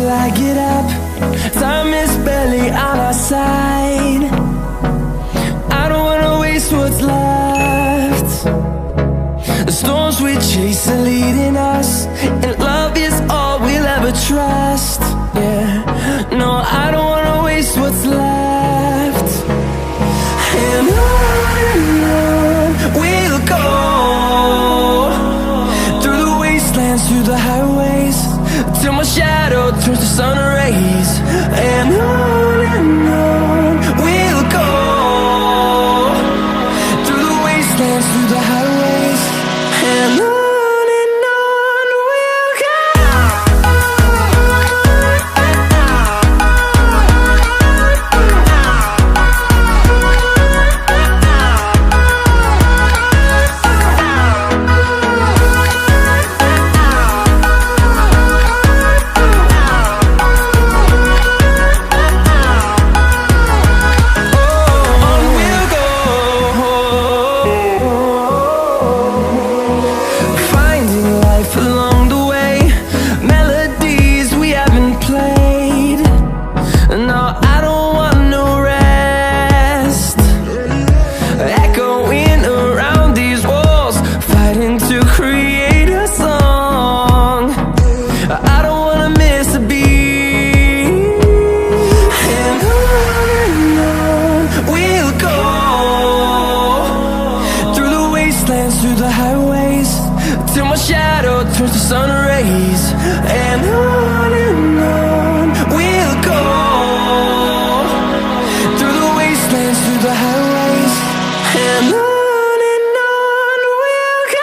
till I get up. Time is barely on our side. I don't wanna waste what's left. The storms we chase are leading us, and love is all we'll ever trust. Yeah, no, I don't wanna waste what's left. And on we'll go, through the wastelands, through the highways, till my shadow turns to sun rays. And on we'll go, through the wastelands, through the highways, and on we'll go. Through the highways, till my shadow turns to sun rays. And on we'll go, through the wastelands, through the highways, and on we'll go.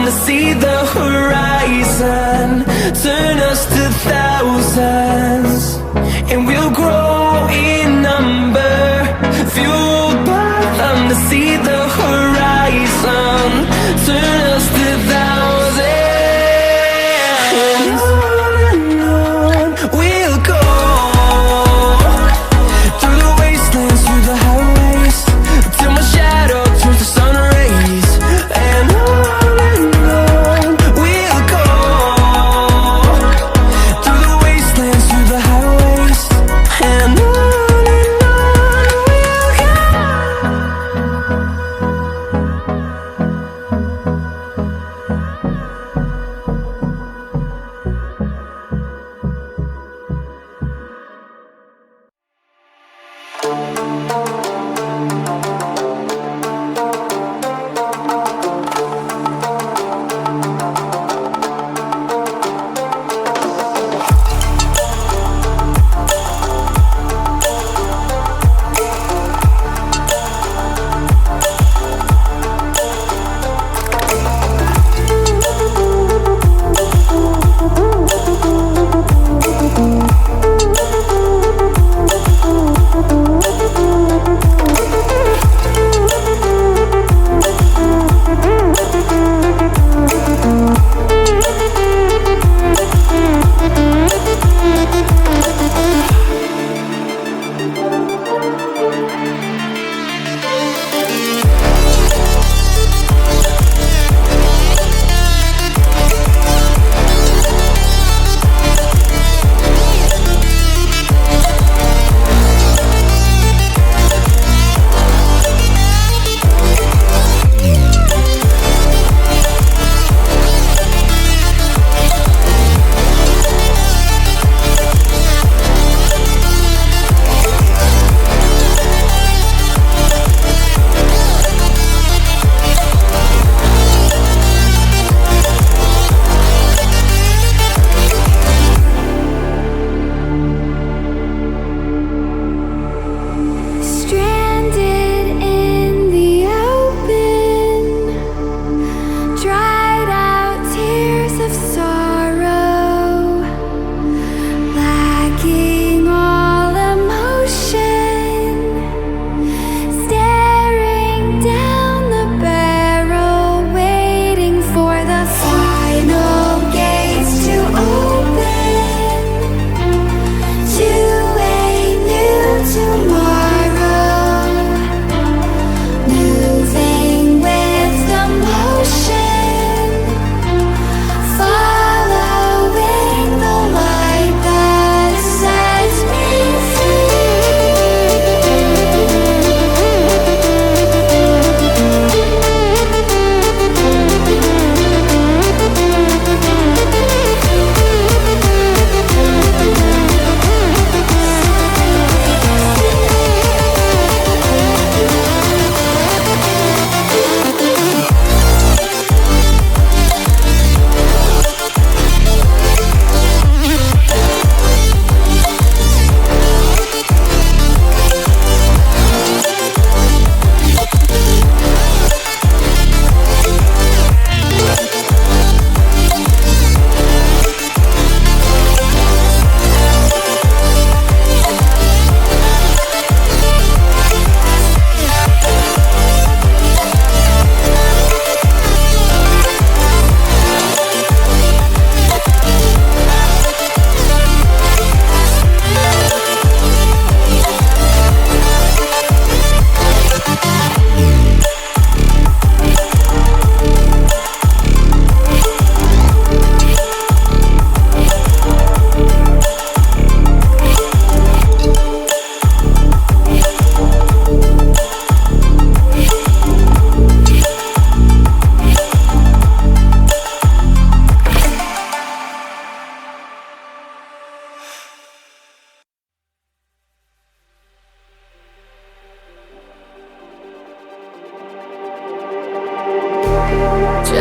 To see the horizon turn us to thousands, and we'll grow in number, fueled by them. To see the horizon turn us to thousands, and on we'll go, through the wastelands, through the highways, till my shadow turns to sun rays. And on we'll go.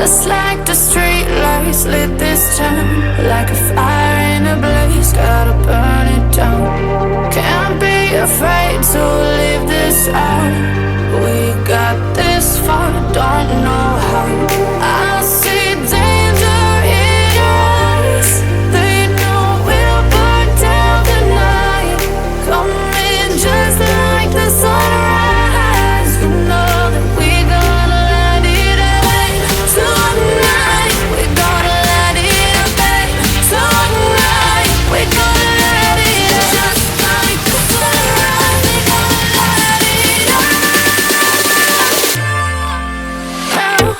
Just like the street lights lit this town, like a fire in a blaze, gotta burn it down. Can't be afraid to leave this out. We got this far, don't know how. I see danger in your eyes. They know we'll burn down the night. Coming just like the sunrise. You know that we gonna let it away. Tonight, we gonna let it away. Tonight, we gonna let it away. Just like the sunrise, we gonna let it away. Now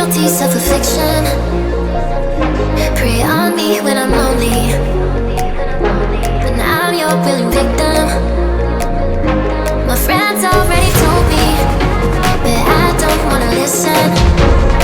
guilty, self-affliction. Prey on me when I'm lonely, but now I'm your willing victim. My friends already told me, but I don't wanna listen.